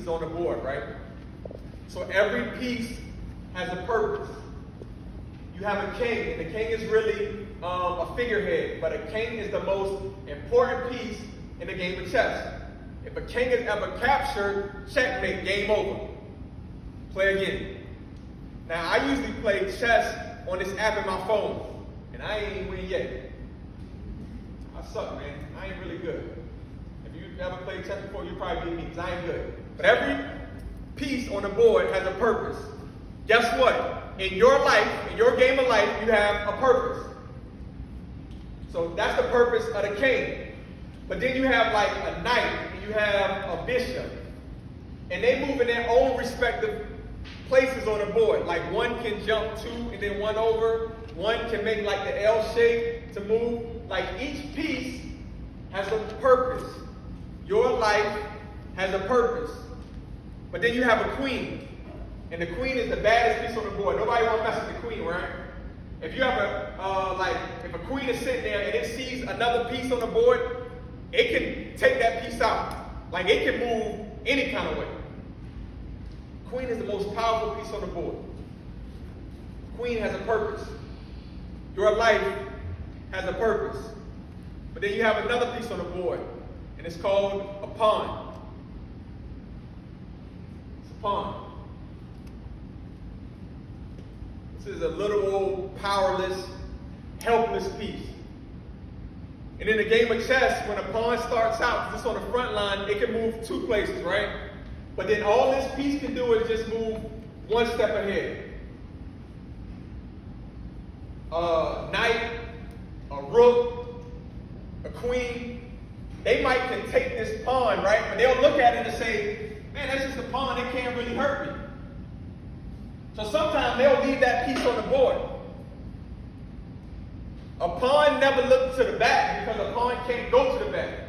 pieces on the board, right? So every piece has a purpose. You have a king, and the king is really a figurehead, but a king is the most important piece in the game of chess. If a king is ever captured, checkmate, game over. Play again. Now, I usually play chess on this app in my phone, and I ain't win yet. I suck, man. I ain't really good. If you ever played chess before, you probably beat me, because I ain't good. But every piece on the board has a purpose. Guess what? In your life, in your game of life, you have a purpose. So that's the purpose of the king. But then you have like a knight, and you have a bishop. And they move in their own respective places on the board. Like one can jump 2 and then 1 over. One can make like the L shape to move. Like each piece has a purpose. Your life has a purpose. But then you have a queen. And the queen is the baddest piece on the board. Nobody wants to mess with the queen, right? If you have if a queen is sitting there and it sees another piece on the board, it can take that piece out. Like it can move any kind of way. Queen is the most powerful piece on the board. Queen has a purpose. Your life has a purpose. But then you have another piece on the board, and it's called a pawn. It's a pawn. This is a little old, powerless, helpless piece. And in the game of chess, when a pawn starts out, just on the front line, it can move 2 places, right? But then all this piece can do is just move 1 step ahead. A knight, a rook, a queen, they might can take this pawn, right? But they'll look at it and say, man, that's just a pawn, it can't really hurt me. So sometimes they'll leave that piece on the board. A pawn never looks to the back because a pawn can't go to the back.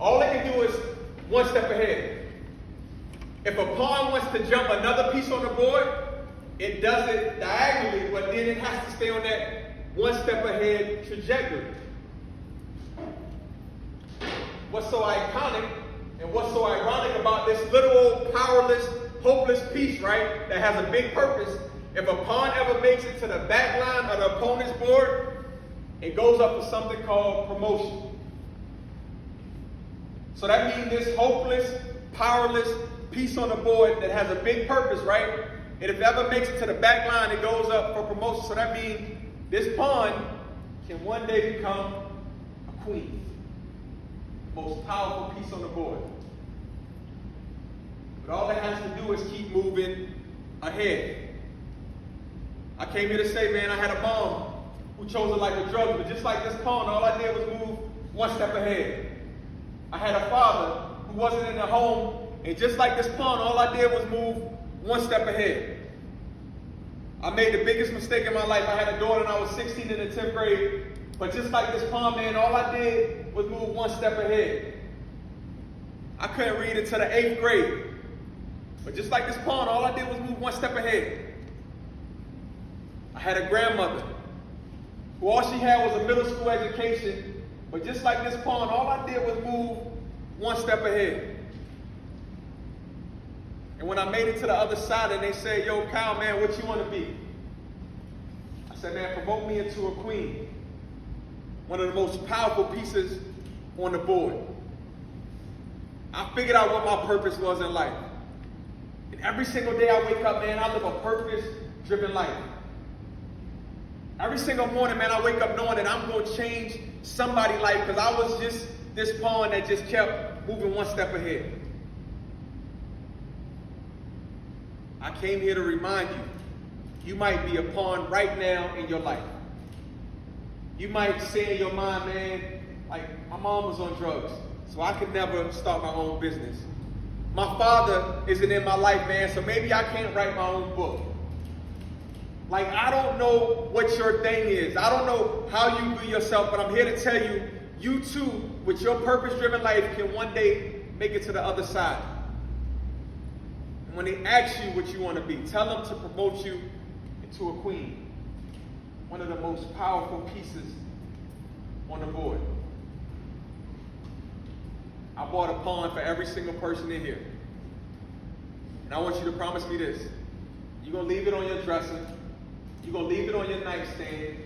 All it can do is 1 step ahead. If a pawn wants to jump another piece on the board, it does it diagonally, but then it has to stay on that 1 step ahead trajectory. What's so iconic and what's so ironic about this little old powerless, hopeless piece, right, that has a big purpose, if a pawn ever makes it to the back line of the opponent's board, it goes up for something called promotion. So that means this hopeless, powerless piece on the board that has a big purpose, right? And if it ever makes it to the back line, it goes up for promotion. So that means this pawn can one day become a queen. Most powerful piece on the board. But all it has to do is keep moving ahead. I came here to say, man, I had a mom who chose a life of drugs, but just like this pawn, all I did was move 1 step ahead. I had a father who wasn't in the home, and just like this pawn, all I did was move 1 step ahead. I made the biggest mistake in my life. I had a daughter and I was 16 in the 10th grade, but just like this pawn, man, all I did was move 1 step ahead. I couldn't read until the 8th grade. But just like this pawn, all I did was move 1 step ahead. I had a grandmother who all she had was a middle school education, but just like this pawn, all I did was move 1 step ahead. And when I made it to the other side and they said, yo, Kyle, man, what you want to be? I said, man, promote me into a queen. One of the most powerful pieces on the board. I figured out what my purpose was in life. And every single day I wake up, man, I live a purpose-driven life. Every single morning, man, I wake up knowing that I'm going to change somebody's life because I was just this pawn that just kept moving 1 step ahead. I came here to remind you, you might be a pawn right now in your life. You might say in your mind, man, like, my mom was on drugs, so I could never start my own business. My father isn't in my life, man, so maybe I can't write my own book. Like, I don't know what your thing is. I don't know how you view yourself, but I'm here to tell you, you too, with your purpose-driven life, can one day make it to the other side. And when they ask you what you want to be, tell them to promote you into a queen. One of the most powerful pieces on the board. I bought a pawn for every single person in here. And I want you to promise me this. You're going to leave it on your dresser. You're going to leave it on your nightstand.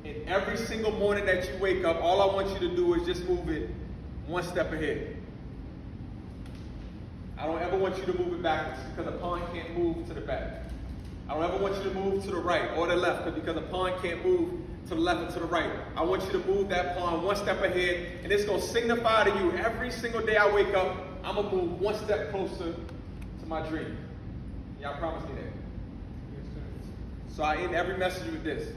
And every single morning that you wake up, all I want you to do is just move it one step ahead. I don't ever want you to move it backwards because a pawn can't move to the back. I don't ever want you to move to the right or the left because a pawn can't move to the left and to the right. I want you to move that pawn one step ahead, and it's going to signify to you every single day I wake up, I'm going to move one step closer to my dream. Y'all promise me that? So I end every message with this.